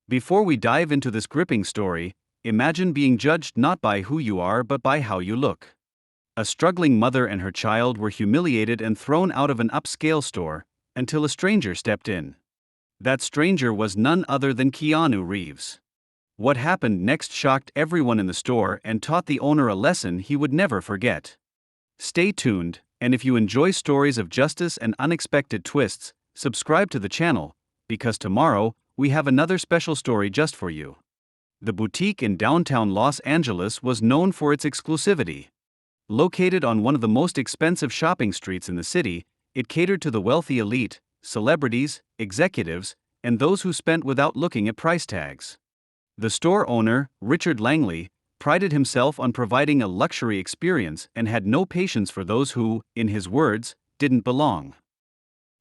Before we dive into this gripping story, imagine being judged not by who you are but by how you look. A struggling mother and her child were humiliated and thrown out of an upscale store until a stranger stepped in. That stranger was none other than Keanu Reeves. What happened next shocked everyone in the store and taught the owner a lesson he would never forget. Stay tuned, and if you enjoy stories of justice and unexpected twists, subscribe to the channel, because tomorrow, we have another special story just for you. The boutique in downtown Los Angeles was known for its exclusivity. Located on one of the most expensive shopping streets in the city, it catered to the wealthy elite, celebrities, executives, and those who spent without looking at price tags. The store owner, Richard Langley, prided himself on providing a luxury experience and had no patience for those who, in his words, didn't belong.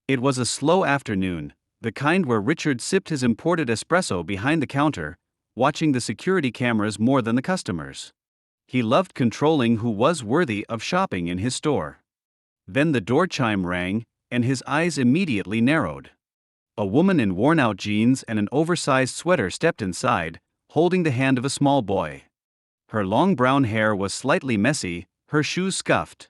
It was a slow afternoon, the kind where Richard sipped his imported espresso behind the counter, watching the security cameras more than the customers. He loved controlling who was worthy of shopping in his store. Then the door chime rang, and his eyes immediately narrowed. A woman in worn-out jeans and an oversized sweater stepped inside, holding the hand of a small boy. Her long brown hair was slightly messy, her shoes scuffed.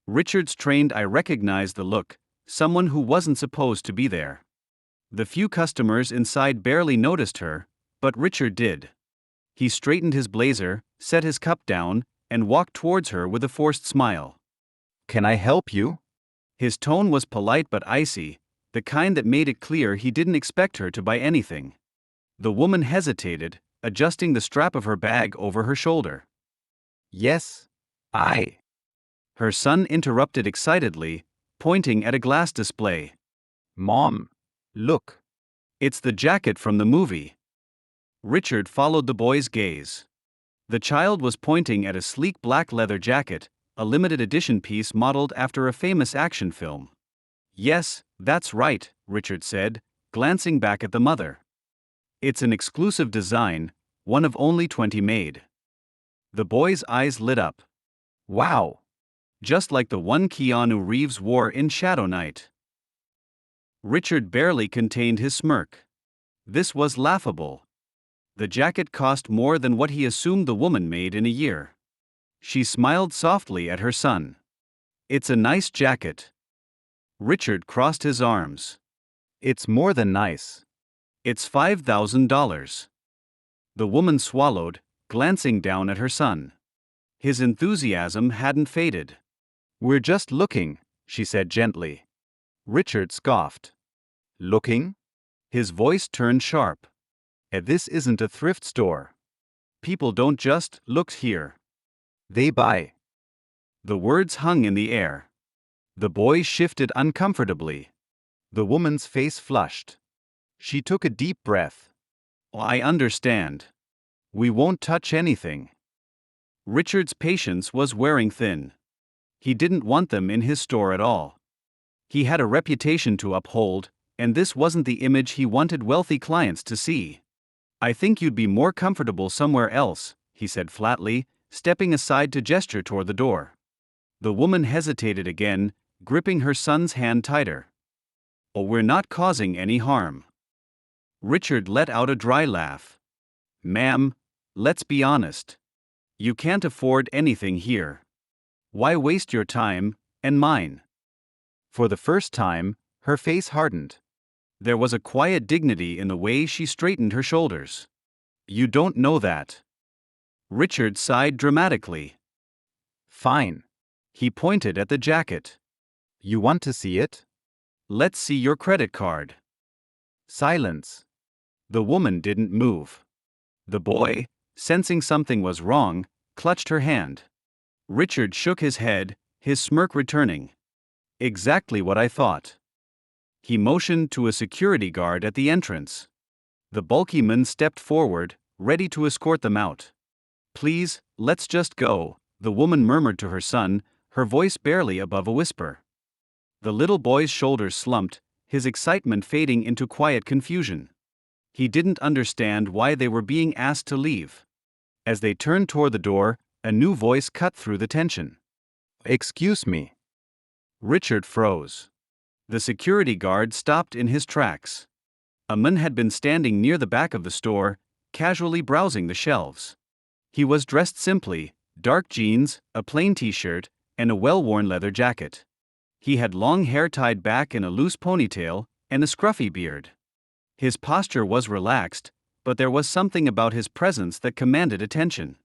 Richard's trained eye recognized the look, someone who wasn't supposed to be there. The few customers inside barely noticed her, but Richard did. He straightened his blazer, set his cup down, and walked towards her with a forced smile. "Can I help you?" His tone was polite but icy, the kind that made it clear he didn't expect her to buy anything. The woman hesitated, adjusting the strap of her bag over her shoulder. "Yes, I." Her son interrupted excitedly, pointing at a glass display. "Mom, look." "It's the jacket from the movie." Richard followed the boy's gaze. The child was pointing at a sleek black leather jacket, a limited edition piece modeled after a famous action film. "Yes, that's right," Richard said, glancing back at the mother. "It's an exclusive design, one of only 20 made." The boy's eyes lit up. "Wow. Just like the one Keanu Reeves wore in Shadow Night." Richard barely contained his smirk. This was laughable. The jacket cost more than what he assumed the woman made in a year. She smiled softly at her son. "It's a nice jacket." Richard crossed his arms. It's more than nice. "It's $5,000. The woman swallowed, glancing down at her son. His enthusiasm hadn't faded. "We're just looking," she said gently. Richard scoffed. "Looking?" His voice turned sharp. This isn't a thrift store. "People don't just look here. They buy." The words hung in the air. The boy shifted uncomfortably. The woman's face flushed. She took a deep breath. "I understand. We won't touch anything." Richard's patience was wearing thin. He didn't want them in his store at all. He had a reputation to uphold, and this wasn't the image he wanted wealthy clients to see. "I think you'd be more comfortable somewhere else," he said flatly, stepping aside to gesture toward the door. The woman hesitated again, gripping her son's hand tighter. "Oh, we're not causing any harm." Richard let out a dry laugh. "Ma'am, let's be honest. You can't afford anything here. Why waste your time, and mine?" For the first time, her face hardened. There was a quiet dignity in the way she straightened her shoulders. "You don't know that." Richard sighed dramatically. "Fine." He pointed at the jacket. "You want to see it?" "Let's see your credit card." Silence. The woman didn't move. The boy, sensing something was wrong, clutched her hand. Richard shook his head, his smirk returning. "Exactly what I thought." He motioned to a security guard at the entrance. The bulky man stepped forward, ready to escort them out. "Please, let's just go," the woman murmured to her son, her voice barely above a whisper. The little boy's shoulders slumped, his excitement fading into quiet confusion. He didn't understand why they were being asked to leave. As they turned toward the door, a new voice cut through the tension. "Excuse me." Richard froze. The security guard stopped in his tracks. A man had been standing near the back of the store, casually browsing the shelves. He was dressed simply, dark jeans, a plain t-shirt, and a well-worn leather jacket. He had long hair tied back in a loose ponytail, and a scruffy beard. His posture was relaxed, but there was something about his presence that commanded attention.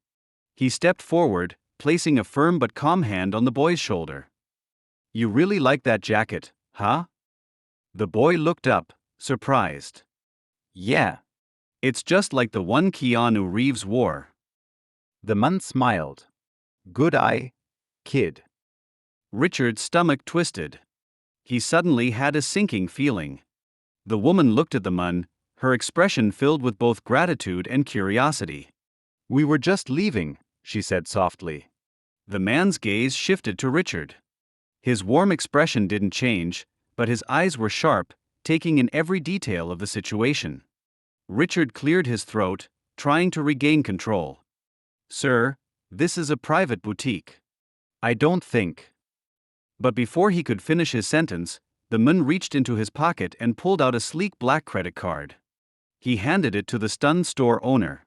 He stepped forward, placing a firm but calm hand on the boy's shoulder. "You really like that jacket, huh?" The boy looked up, surprised. "Yeah. It's just like the one Keanu Reeves wore." The man smiled. "Good eye, kid." Richard's stomach twisted. He suddenly had a sinking feeling. The woman looked at the man, her expression filled with both gratitude and curiosity. "We were just leaving," she said softly. The man's gaze shifted to Richard. His warm expression didn't change, but his eyes were sharp, taking in every detail of the situation. Richard cleared his throat, trying to regain control. "Sir, this is a private boutique." "I don't think." But before he could finish his sentence, the man reached into his pocket and pulled out a sleek black credit card. He handed it to the stunned store owner.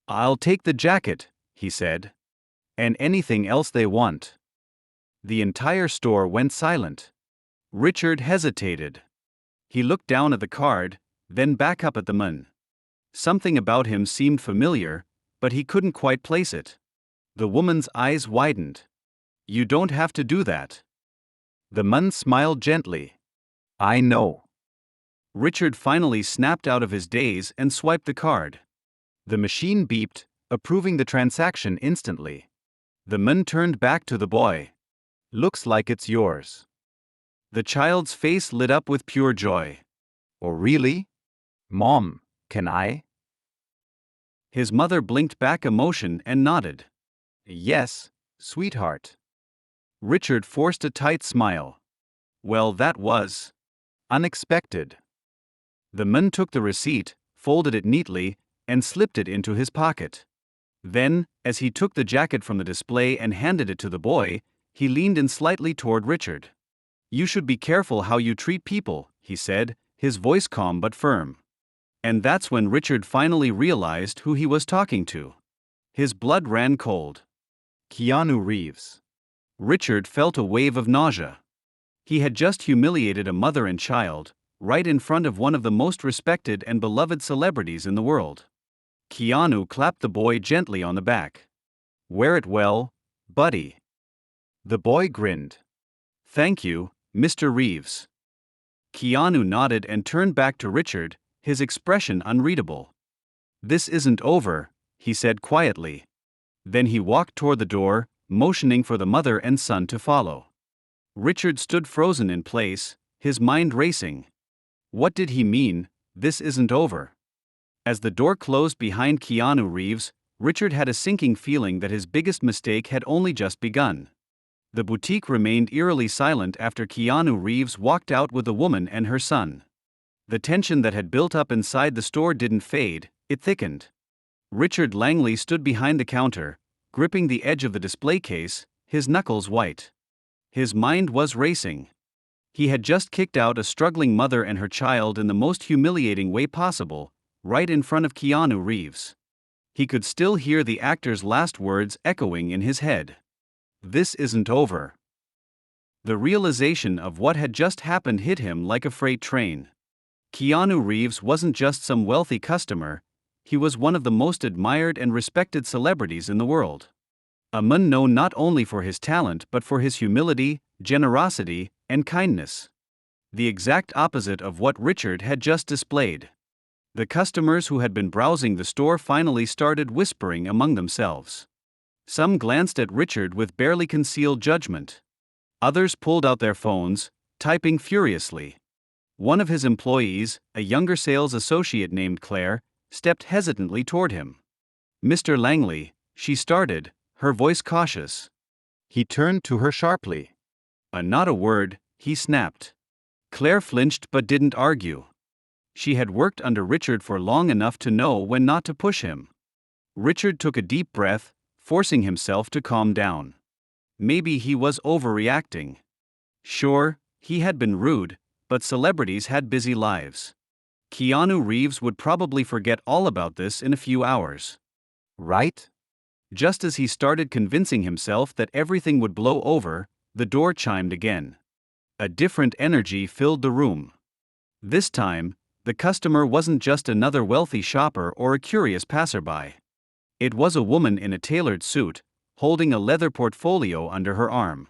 "I'll take the jacket," he said. "And anything else they want." The entire store went silent. Richard hesitated. He looked down at the card, then back up at the man. Something about him seemed familiar, but he couldn't quite place it. The woman's eyes widened. "You don't have to do that." The man smiled gently. "I know." Richard finally snapped out of his daze and swiped the card. The machine beeped, approving the transaction instantly. The man turned back to the boy. "Looks like it's yours." The child's face lit up with pure joy. "Oh, really? Mom, can I?" His mother blinked back emotion and nodded. "Yes, sweetheart." Richard forced a tight smile. "Well, that was unexpected." The man took the receipt, folded it neatly, and slipped it into his pocket. Then, as he took the jacket from the display and handed it to the boy, he leaned in slightly toward Richard. "You should be careful how you treat people," he said, his voice calm but firm. And that's when Richard finally realized who he was talking to. His blood ran cold. Keanu Reeves. Richard felt a wave of nausea. He had just humiliated a mother and child, right in front of one of the most respected and beloved celebrities in the world. Keanu clapped the boy gently on the back. "Wear it well, buddy." The boy grinned. "Thank you, Mr. Reeves." Keanu nodded and turned back to Richard, his expression unreadable. "This isn't over," he said quietly. Then he walked toward the door, motioning for the mother and son to follow. Richard stood frozen in place, his mind racing. What did he mean, "this isn't over"? As the door closed behind Keanu Reeves, Richard had a sinking feeling that his biggest mistake had only just begun. The boutique remained eerily silent after Keanu Reeves walked out with the woman and her son. The tension that had built up inside the store didn't fade, it thickened. Richard Langley stood behind the counter, gripping the edge of the display case, his knuckles white. His mind was racing. He had just kicked out a struggling mother and her child in the most humiliating way possible, right in front of Keanu Reeves. He could still hear the actor's last words echoing in his head. "This isn't over." The realization of what had just happened hit him like a freight train. Keanu Reeves wasn't just some wealthy customer, he was one of the most admired and respected celebrities in the world. A man known not only for his talent but for his humility, generosity, and kindness. The exact opposite of what Richard had just displayed. The customers who had been browsing the store finally started whispering among themselves. Some glanced at Richard with barely concealed judgment. Others pulled out their phones, typing furiously. One of his employees, a younger sales associate named Claire, stepped hesitantly toward him. "Mr. Langley," she started, her voice cautious. He turned to her sharply. Not a word, he snapped. Claire flinched but didn't argue. She had worked under Richard for long enough to know when not to push him. Richard took a deep breath, forcing himself to calm down. Maybe he was overreacting. Sure, he had been rude, but celebrities had busy lives. Keanu Reeves would probably forget all about this in a few hours. Right? Just as he started convincing himself that everything would blow over, the door chimed again. A different energy filled the room. This time, the customer wasn't just another wealthy shopper or a curious passerby. It was a woman in a tailored suit, holding a leather portfolio under her arm.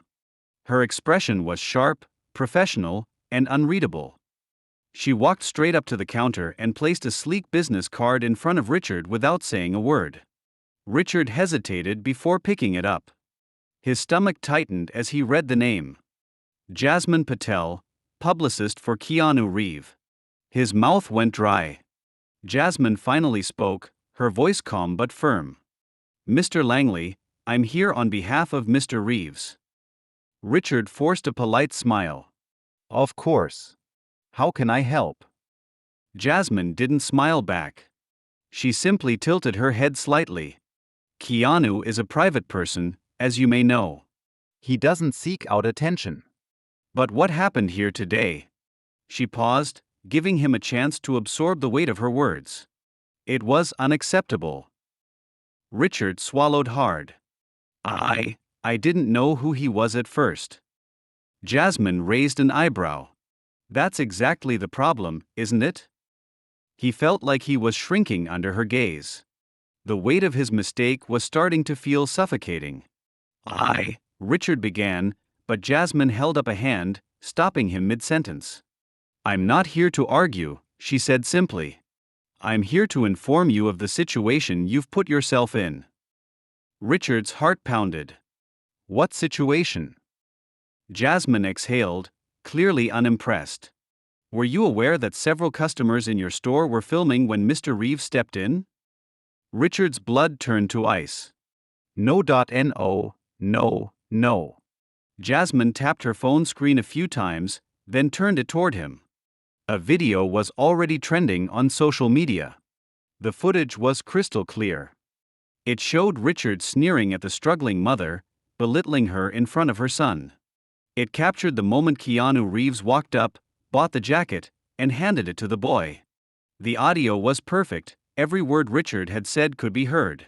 Her expression was sharp, professional, and unreadable. She walked straight up to the counter and placed a sleek business card in front of Richard without saying a word. Richard hesitated before picking it up. His stomach tightened as he read the name. Jasmine Patel, publicist for Keanu Reeves. His mouth went dry. Jasmine finally spoke, her voice calm but firm. "Mr. Langley, I'm here on behalf of Mr. Reeves." Richard forced a polite smile. Of course. How can I help? Jasmine didn't smile back. She simply tilted her head slightly. "Keanu is a private person, as you may know. He doesn't seek out attention. But what happened here today?" She paused, giving him a chance to absorb the weight of her words. "It was unacceptable." Richard swallowed hard. I didn't know who he was at first." Jasmine raised an eyebrow. "That's exactly the problem, isn't it?" He felt like he was shrinking under her gaze. The weight of his mistake was starting to feel suffocating. Richard began, but Jasmine held up a hand, stopping him mid-sentence. "I'm not here to argue," she said simply. "I'm here to inform you of the situation you've put yourself in." Richard's heart pounded. What situation? Jasmine exhaled, clearly unimpressed. "Were you aware that several customers in your store were filming when Mr. Reeves stepped in?" Richard's blood turned to ice. No. No. Jasmine tapped her phone screen a few times, then turned it toward him. A video was already trending on social media. The footage was crystal clear. It showed Richard sneering at the struggling mother, belittling her in front of her son. It captured the moment Keanu Reeves walked up, bought the jacket, and handed it to the boy. The audio was perfect, every word Richard had said could be heard.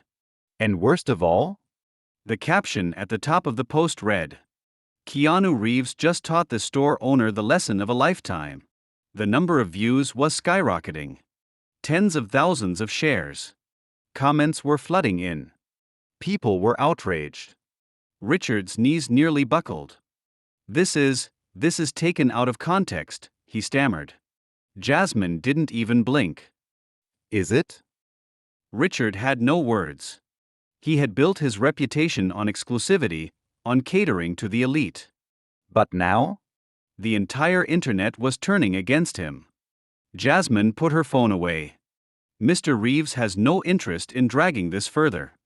And worst of all? The caption at the top of the post read, "Keanu Reeves just taught the store owner the lesson of a lifetime." The number of views was skyrocketing. Tens of thousands of shares. Comments were flooding in. People were outraged. Richard's knees nearly buckled. This is taken out of context," he stammered. Jasmine didn't even blink. Is it? Richard had no words. He had built his reputation on exclusivity, on catering to the elite. But now? The entire internet was turning against him. Jasmine put her phone away. "Mr. Reeves has no interest in dragging this further.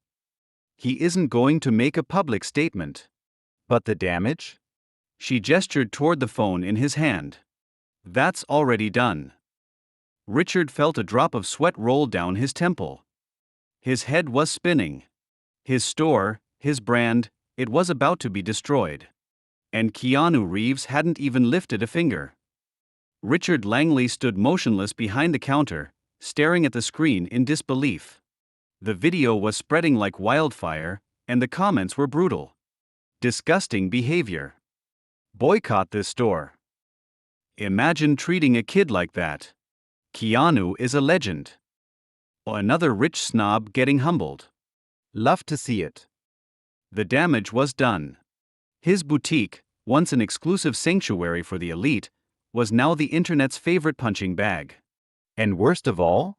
He isn't going to make a public statement." But the damage? She gestured toward the phone in his hand. "That's already done." Richard felt a drop of sweat roll down his temple. His head was spinning. His store, his brand, it was about to be destroyed. And Keanu Reeves hadn't even lifted a finger. Richard Langley stood motionless behind the counter, staring at the screen in disbelief. The video was spreading like wildfire, and the comments were brutal. "Disgusting behavior. Boycott this store. Imagine treating a kid like that. Keanu is a legend." Another rich snob getting humbled. Love to see it. The damage was done. His boutique, once an exclusive sanctuary for the elite, was now the internet's favorite punching bag. And worst of all?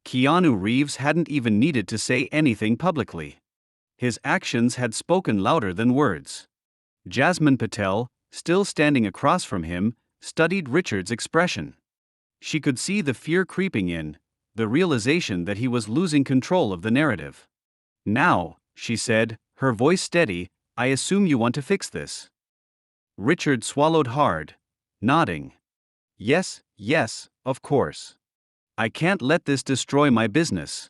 Keanu Reeves hadn't even needed to say anything publicly. His actions had spoken louder than words. Jasmine Patel, still standing across from him, studied Richard's expression. She could see the fear creeping in, the realization that he was losing control of the narrative. "Now," she said, her voice steady, "I assume you want to fix this." Richard swallowed hard, nodding. Yes, of course. I can't let this destroy my business."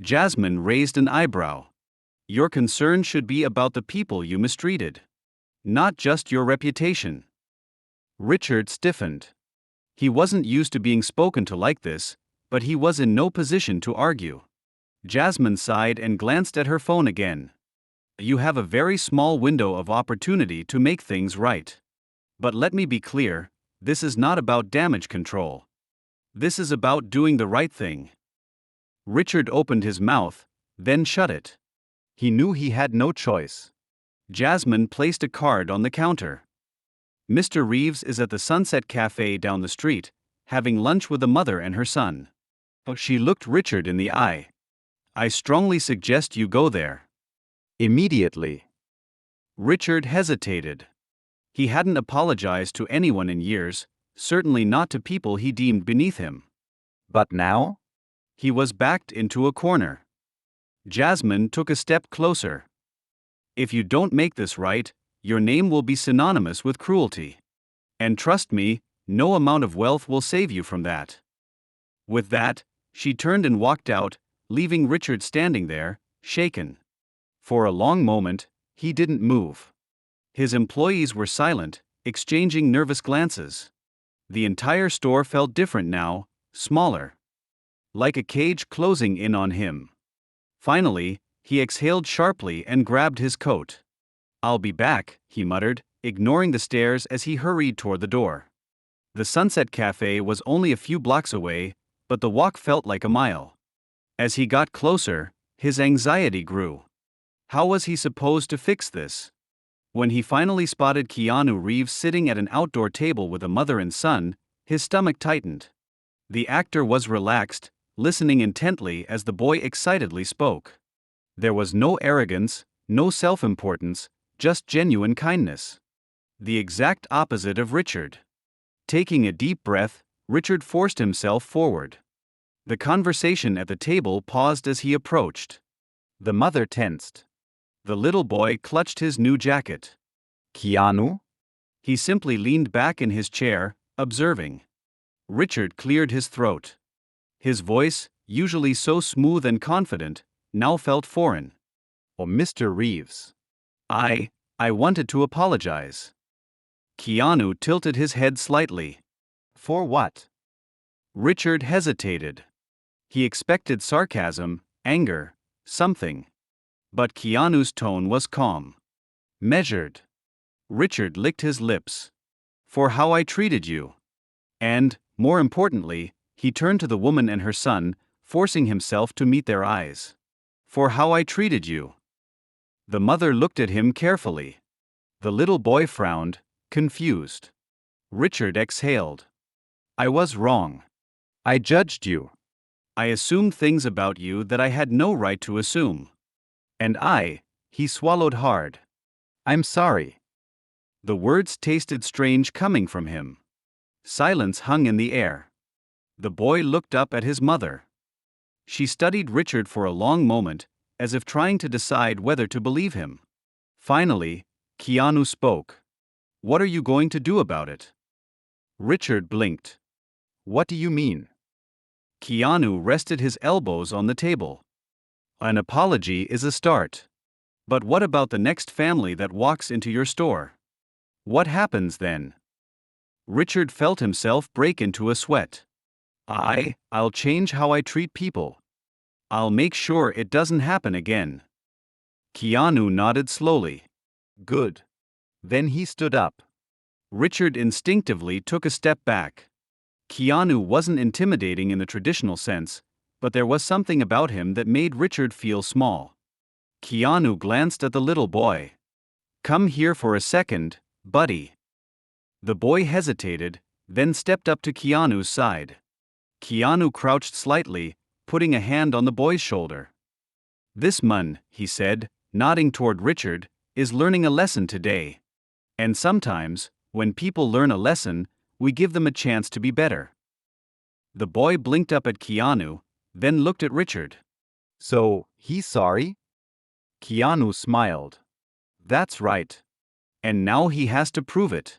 Jasmine raised an eyebrow. "Your concern should be about the people you mistreated, not just your reputation." Richard stiffened. He wasn't used to being spoken to like this, but he was in no position to argue. Jasmine sighed and glanced at her phone again. You have a very small window of opportunity to make things right. But let me be clear, this is not about damage control. This is about doing the right thing. Richard opened his mouth, then shut it. He knew he had no choice. Jasmine placed a card on the counter. Mr. Reeves is at the Sunset Cafe down the street, having lunch with a mother and her son. She looked Richard in the eye. I strongly suggest you go there. Immediately. Richard hesitated. He hadn't apologized to anyone in years, certainly not to people he deemed beneath him. But now? He was backed into a corner. Jasmine took a step closer. If you don't make this right, your name will be synonymous with cruelty. And trust me, no amount of wealth will save you from that. With that, she turned and walked out, leaving Richard standing there, shaken. For a long moment, he didn't move. His employees were silent, exchanging nervous glances. The entire store felt different now, smaller. Like a cage closing in on him. Finally, he exhaled sharply and grabbed his coat. I'll be back, he muttered, ignoring the stares as he hurried toward the door. The Sunset Cafe was only a few blocks away, but the walk felt like a mile. As he got closer, his anxiety grew. How was he supposed to fix this? When he finally spotted Keanu Reeves sitting at an outdoor table with a mother and son, his stomach tightened. The actor was relaxed, listening intently as the boy excitedly spoke. There was no arrogance, no self-importance, just genuine kindness. The exact opposite of Richard. Taking a deep breath, Richard forced himself forward. The conversation at the table paused as he approached. The mother tensed. The little boy clutched his new jacket. Keanu? He simply leaned back in his chair, observing. Richard cleared his throat. His voice, usually so smooth and confident, now felt foreign. Oh, Mr. Reeves. I wanted to apologize. Keanu tilted his head slightly. For what? Richard hesitated. He expected sarcasm, anger, something. But Keanu's tone was calm. Measured. Richard licked his lips. For how I treated you. And, more importantly, he turned to the woman and her son, forcing himself to meet their eyes. For how I treated you. The mother looked at him carefully. The little boy frowned, confused. Richard exhaled. I was wrong. I judged you. I assumed things about you that I had no right to assume. And he swallowed hard. I'm sorry. The words tasted strange coming from him. Silence hung in the air. The boy looked up at his mother. She studied Richard for a long moment, as if trying to decide whether to believe him. Finally, Keanu spoke. What are you going to do about it? Richard blinked. What do you mean? Keanu rested his elbows on the table. An apology is a start. But what about the next family that walks into your store? What happens then? Richard felt himself break into a sweat. I'll change how I treat people. I'll make sure it doesn't happen again. Keanu nodded slowly. Good. Then he stood up. Richard instinctively took a step back. Keanu wasn't intimidating in the traditional sense, but there was something about him that made Richard feel small. Keanu glanced at the little boy. Come here for a second, buddy. The boy hesitated, then stepped up to Keanu's side. Keanu crouched slightly, putting a hand on the boy's shoulder. This man, he said, nodding toward Richard, is learning a lesson today. And sometimes, when people learn a lesson, we give them a chance to be better. The boy blinked up at Keanu, then looked at Richard. So, he's sorry? Keanu smiled. That's right. And now he has to prove it.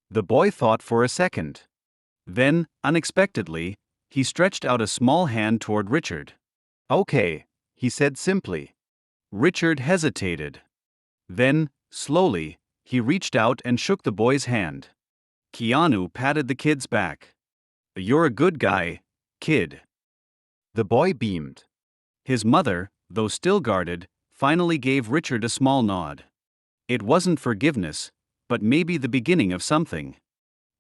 The boy thought for a second. Then, unexpectedly, he stretched out a small hand toward Richard. Okay, he said simply. Richard hesitated. Then, slowly, he reached out and shook the boy's hand. Keanu patted the kid's back. "You're a good guy, kid." The boy beamed. His mother, though still guarded, finally gave Richard a small nod. It wasn't forgiveness, but maybe the beginning of something.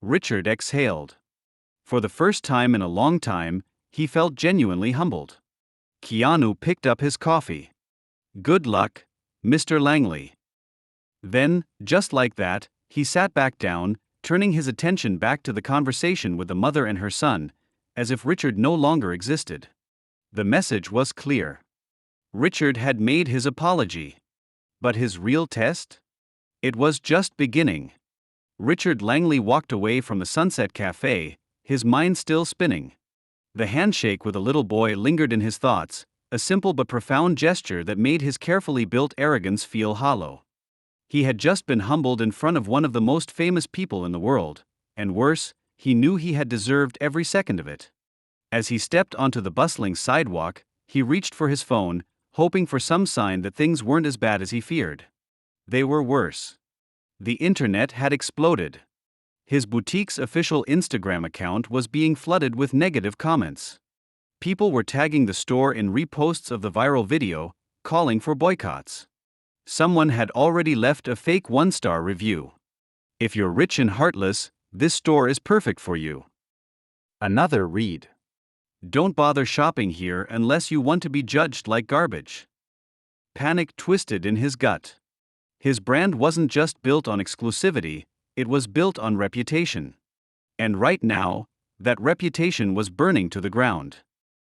Richard exhaled. For the first time in a long time, he felt genuinely humbled. Keanu picked up his coffee. "Good luck, Mr. Langley." Then, just like that, he sat back down, turning his attention back to the conversation with the mother and her son, as if Richard no longer existed. The message was clear. Richard had made his apology. But his real test? It was just beginning. Richard Langley walked away from the Sunset Cafe, his mind still spinning. The handshake with a little boy lingered in his thoughts, a simple but profound gesture that made his carefully built arrogance feel hollow. He had just been humbled in front of one of the most famous people in the world, and worse, he knew he had deserved every second of it. As he stepped onto the bustling sidewalk, he reached for his phone, hoping for some sign that things weren't as bad as he feared. They were worse. The internet had exploded. His boutique's official Instagram account was being flooded with negative comments. People were tagging the store in reposts of the viral video, calling for boycotts. Someone had already left a fake one-star review. "If you're rich and heartless, this store is perfect for you." Another read. "Don't bother shopping here unless you want to be judged like garbage." Panic twisted in his gut. His brand wasn't just built on exclusivity, it was built on reputation. And right now, that reputation was burning to the ground.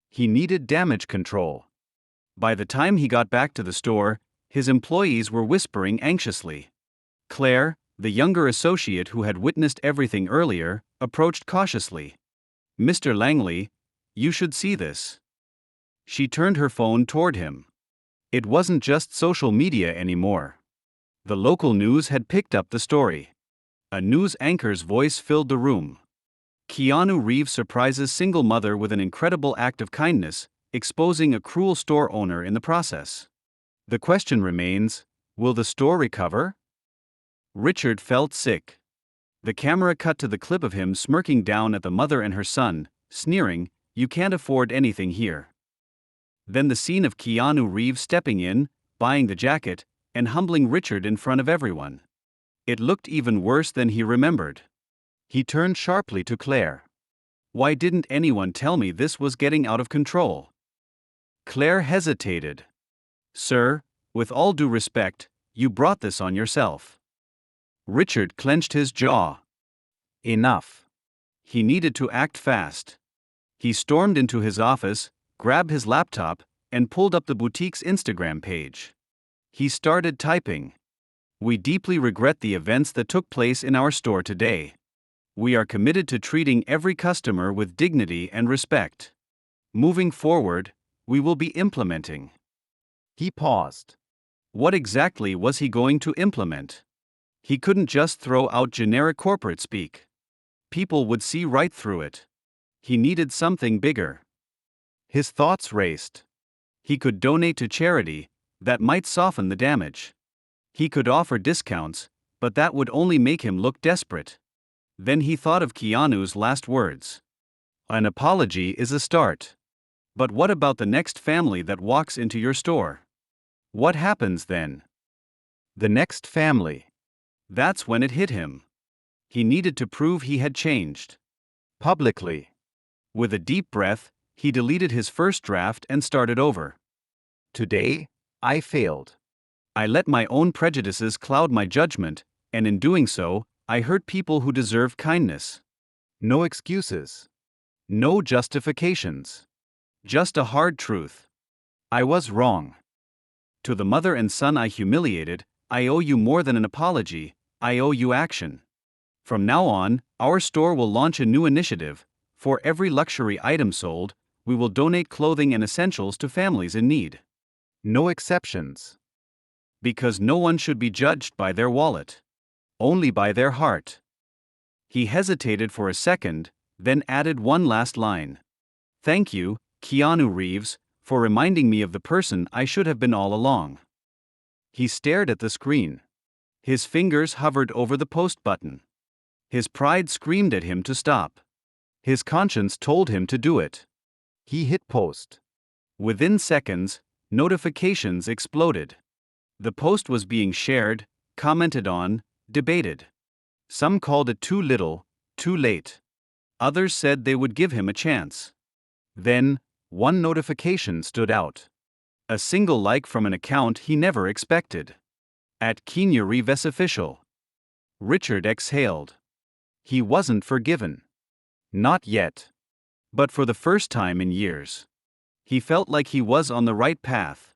He needed damage control. By the time he got back to the store, his employees were whispering anxiously. Claire, the younger associate who had witnessed everything earlier, approached cautiously. "Mr. Langley, you should see this." She turned her phone toward him. It wasn't just social media anymore. The local news had picked up the story. A news anchor's voice filled the room. "Keanu Reeves surprises single mother with an incredible act of kindness, exposing a cruel store owner in the process." The question remains, will the store recover? Richard felt sick. The camera cut to the clip of him smirking down at the mother and her son, sneering, "You can't afford anything here." Then the scene of Keanu Reeves stepping in, buying the jacket, and humbling Richard in front of everyone. It looked even worse than he remembered. He turned sharply to Claire. "Why didn't anyone tell me this was getting out of control?" Claire hesitated. "Sir, with all due respect, you brought this on yourself." Richard clenched his jaw. Enough. He needed to act fast. He stormed into his office, grabbed his laptop, and pulled up the boutique's Instagram page. He started typing. "We deeply regret the events that took place in our store today. We are committed to treating every customer with dignity and respect. Moving forward, we will be implementing." He paused. What exactly was he going to implement? He couldn't just throw out generic corporate speak. People would see right through it. He needed something bigger. His thoughts raced. He could donate to charity, that might soften the damage. He could offer discounts, but that would only make him look desperate. Then he thought of Keanu's last words. "An apology is a start. But what about the next family that walks into your store? What happens then?" The next family. That's when it hit him. He needed to prove he had changed. Publicly. With a deep breath, he deleted his first draft and started over. "Today, I failed. I let my own prejudices cloud my judgment, and in doing so, I hurt people who deserve kindness. No excuses. No justifications. Just a hard truth. I was wrong. To the mother and son I humiliated, I owe you more than an apology, I owe you action. From now on, our store will launch a new initiative. For every luxury item sold, we will donate clothing and essentials to families in need. No exceptions. Because no one should be judged by their wallet. Only by their heart." He hesitated for a second, then added one last line. "Thank you, Keanu Reeves, for reminding me of the person I should have been all along." He stared at the screen. His fingers hovered over the post button. His pride screamed at him to stop. His conscience told him to do it. He hit post. Within seconds, notifications exploded. The post was being shared, commented on, debated. Some called it too little, too late. Others said they would give him a chance. Then, one notification stood out. A single like from an account he never expected. At keanureevesofficial. Richard exhaled. He wasn't forgiven. Not yet. But for the first time in years, he felt like he was on the right path.